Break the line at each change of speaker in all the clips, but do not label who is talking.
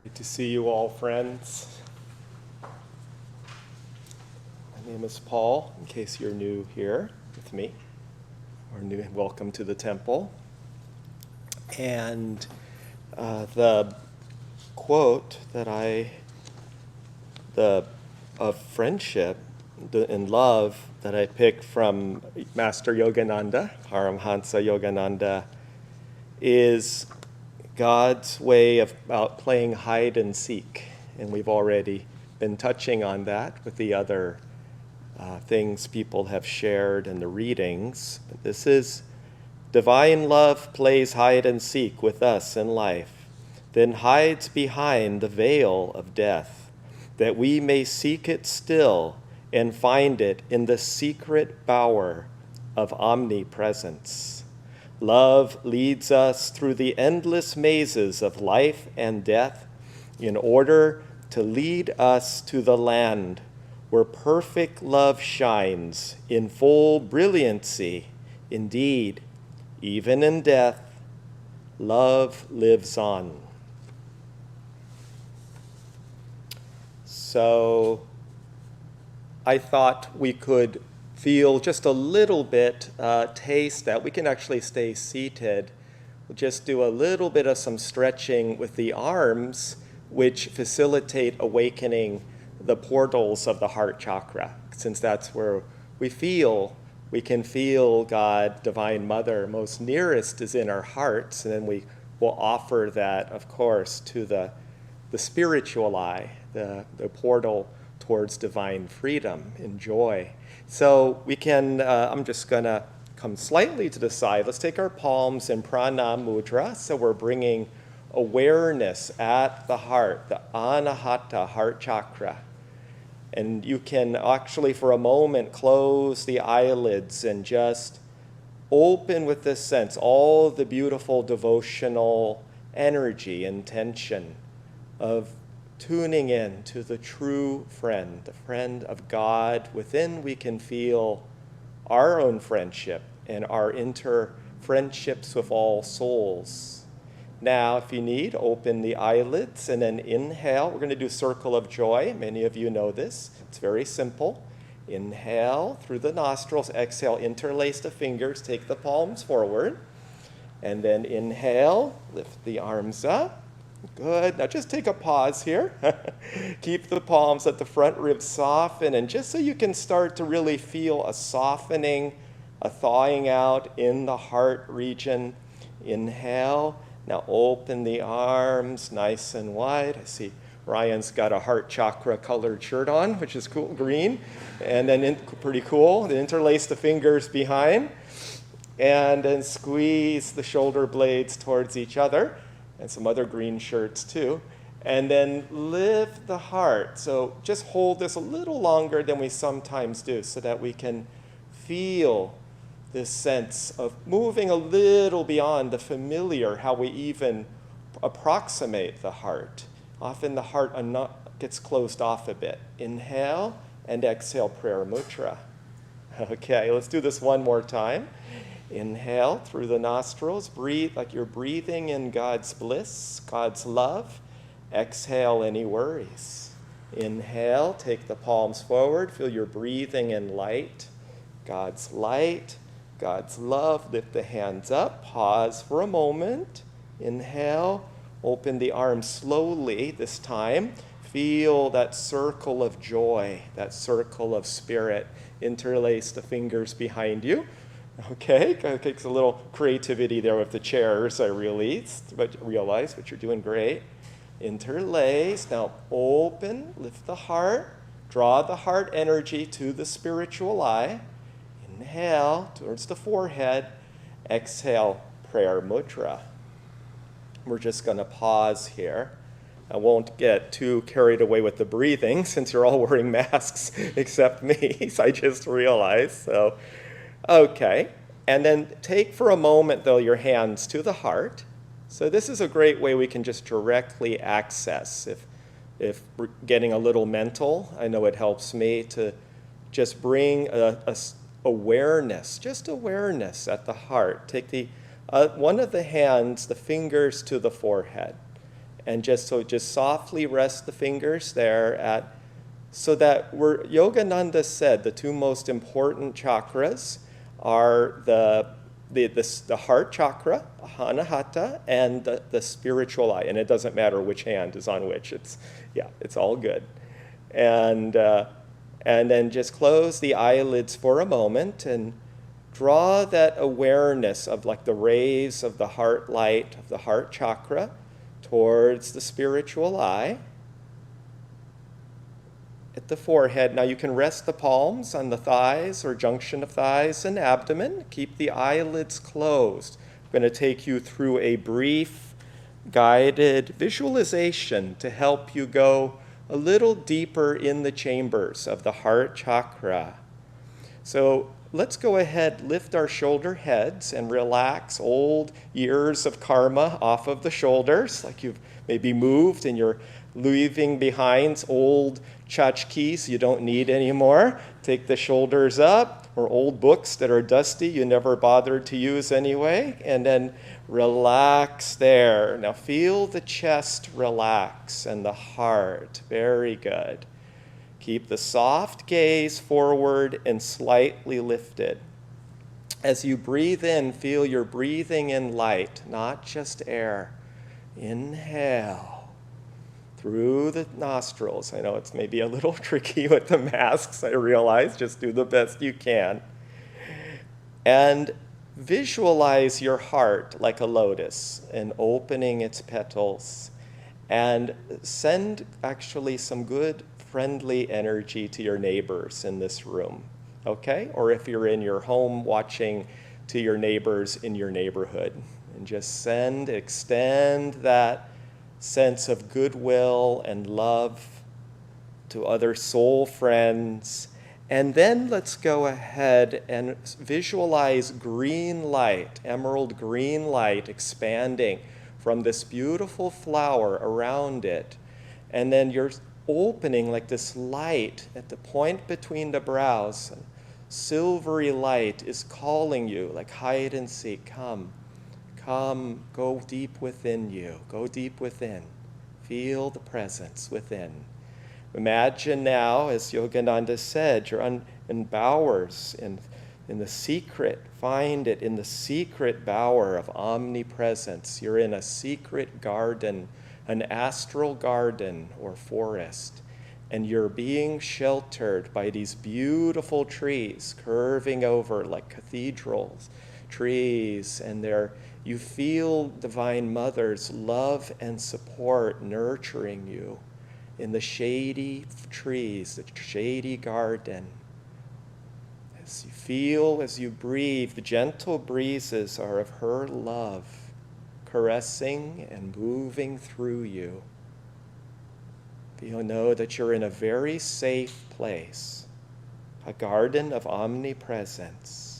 Good to see you all, friends. My name is Paul, in case you're new here with me, or new, welcome to the temple. And the quote that of friendship and love that I picked from Master Yogananda, Paramhansa Yogananda, is God's way about playing hide and seek. And we've already been touching on that with the other things people have shared in the readings. But this is divine love plays hide and seek with us in life, then hides behind the veil of death, that we may seek it still and find it in the secret bower of omnipresence. Love leads us through the endless mazes of life and death in order to lead us to the land where perfect love shines in full brilliancy. Indeed, even in death, love lives on. So I thought we could feel just a little bit, taste that. We can actually stay seated. We'll just do a little bit of some stretching with the arms, which facilitate awakening the portals of the heart chakra, since that's where we can feel God, Divine Mother, most nearest is in our hearts, and then we will offer that, of course, to the spiritual eye, the portal towards divine freedom and joy. So we can, I'm just going to come slightly to the side. Let's take our palms in prana mudra. So we're bringing awareness at the heart, the anahata heart chakra. And you can actually, for a moment, close the eyelids and just open with this sense all the beautiful devotional energy and tension of tuning in to the true friend, the friend of God. Within we can feel our own friendship and our inter-friendships with all souls. Now, if you need, open the eyelids and then inhale. We're going to do circle of joy. Many of you know this. It's very simple. Inhale through the nostrils. Exhale, interlace the fingers. Take the palms forward. And then inhale, lift the arms up. Good. Now just take a pause here. Keep the palms at the front ribs soften, and just so you can start to really feel a softening, a thawing out in the heart region. Inhale. Now open the arms nice and wide. I see Ryan's got a heart chakra colored shirt on, which is cool, green. And then pretty cool. Then interlace the fingers behind. And then squeeze the shoulder blades towards each other. And some other green shirts too. And then lift the heart. So just hold this a little longer than we sometimes do so that we can feel this sense of moving a little beyond the familiar, how we even approximate the heart. Often the heart gets closed off a bit. Inhale and exhale, prayer mudra. Okay, let's do this one more time. Inhale through the nostrils. Breathe like you're breathing in God's bliss, God's love. Exhale any worries. Inhale, take the palms forward. Feel you're breathing in light, God's light, God's love. Lift the hands up. Pause for a moment. Inhale. Open the arms slowly this time. Feel that circle of joy, that circle of spirit. Interlace the fingers behind you. Okay, kind of takes a little creativity there with the chairs, I realize, but you're doing great. Interlace. Now open, lift the heart, draw the heart energy to the spiritual eye. Inhale towards the forehead. Exhale, prayer mudra. We're just going to pause here. I won't get too carried away with the breathing since you're all wearing masks except me, so I just realized. So, okay. And then take for a moment, though, your hands to the heart. So this is a great way we can just directly access. If we're getting a little mental, I know it helps me to just bring awareness, just awareness at the heart. Take the one of the hands, the fingers to the forehead. And just softly rest the fingers there so that Yogananda said the two most important chakras are the heart chakra, anahata, and the spiritual eye. And it doesn't matter which hand is on which. It's all good. And then just close the eyelids for a moment and draw that awareness of like the rays of the heart light, of the heart chakra, towards the spiritual eye at the forehead. Now you can rest the palms on the thighs or junction of thighs and abdomen. Keep the eyelids closed. I'm going to take you through a brief guided visualization to help you go a little deeper in the chambers of the heart chakra. So let's go ahead, lift our shoulder heads and relax old years of karma off of the shoulders, like you've maybe moved and you're leaving behind old tchotchkes you don't need anymore. Take the shoulders up, or old books that are dusty you never bothered to use anyway, and then relax there. Now feel the chest relax and the heart. Very good. Keep the soft gaze forward and slightly lifted. As you breathe in, feel you're breathing in light, not just air. Inhale through the nostrils. I know it's maybe a little tricky with the masks, I realize. Just do the best you can. And visualize your heart like a lotus and opening its petals. And send actually some good friendly energy to your neighbors in this room, okay? Or if you're in your home, watching to your neighbors in your neighborhood. And just extend that sense of goodwill and love to other soul friends. And then let's go ahead and visualize green light, emerald green light expanding from this beautiful flower around it. And then you're opening like this light at the point between the brows. Silvery light is calling you like hide and seek. Come, go deep within you. Go deep within. Feel the presence within. Imagine now, as Yogananda said, you're in bowers, in the secret. Find it in the secret bower of omnipresence. You're in a secret garden, an astral garden or forest, and you're being sheltered by these beautiful trees curving over like cathedrals, trees, and you feel Divine Mother's love and support nurturing you in the shady trees, the shady garden. As you feel, as you breathe, the gentle breezes are of her love, caressing and moving through you. You'll know that you're in a very safe place, a garden of omnipresence.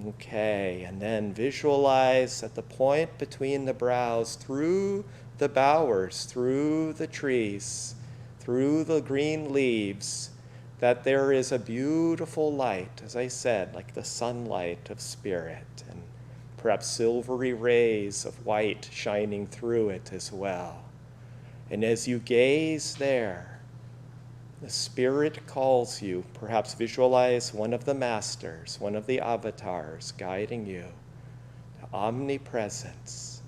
Okay, and then visualize at the point between the brows, through the bowers, through the trees, through the green leaves, that there is a beautiful light, as I said, like the sunlight of spirit, and perhaps silvery rays of white shining through it as well. And as you gaze there, the Spirit calls you. Perhaps visualize one of the masters, one of the avatars guiding you to omnipresence.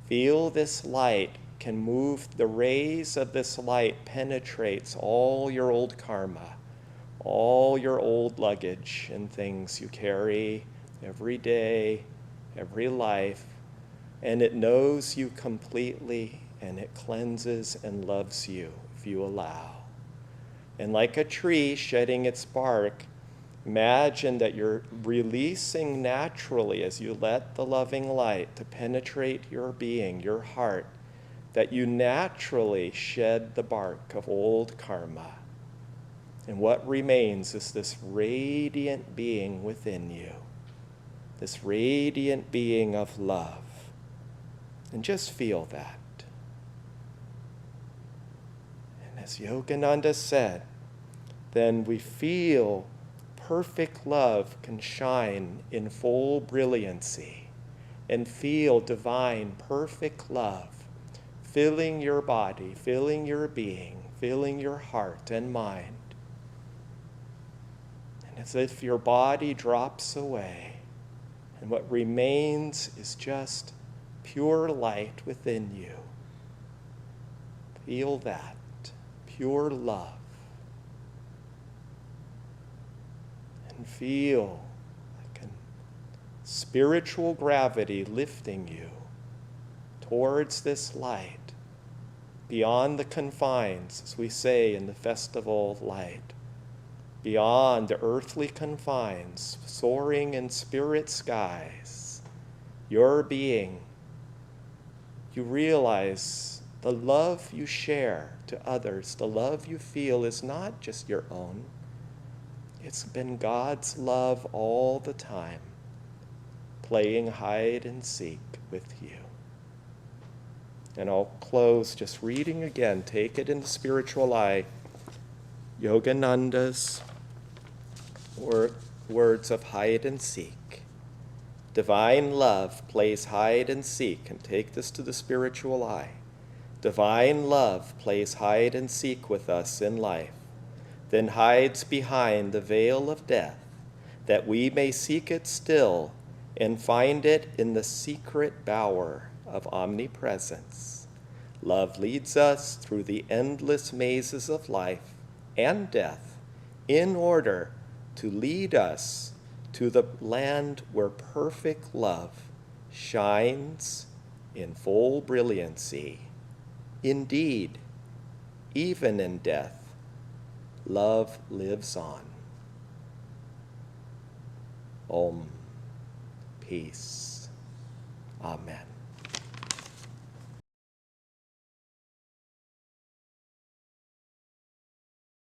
Feel this light can move, the rays of this light penetrates all your old karma, all your old luggage and things you carry every day, every life, and it knows you completely, and it cleanses and loves you if you allow. And like a tree shedding its bark, imagine that you're releasing naturally as you let the loving light to penetrate your being, your heart, that you naturally shed the bark of old karma. And what remains is this radiant being within you, this radiant being of love. And just feel that. And as Yogananda said, then we feel perfect love can shine in full brilliancy, and feel divine perfect love filling your body, filling your being, filling your heart and mind. And as if your body drops away, and what remains is just pure light within you. Feel that, pure love. And feel like a spiritual gravity lifting you towards this light, beyond the confines, as we say in the Festival of Light, beyond the earthly confines, soaring in spirit skies, your being. You realize the love you share to others, the love you feel is not just your own. It's been God's love all the time, playing hide and seek with you. And I'll close just reading again, take it in the spiritual eye, Yogananda's words of hide and seek. Divine love plays hide and seek, and take this to the spiritual eye. Divine love plays hide and seek with us in life, then hides behind the veil of death, that we may seek it still and find it in the secret bower of omnipresence. Love leads us through the endless mazes of life and death in order to lead us to the land where perfect love shines in full brilliancy. Indeed, even in death, love lives on. Om. Peace. Amen.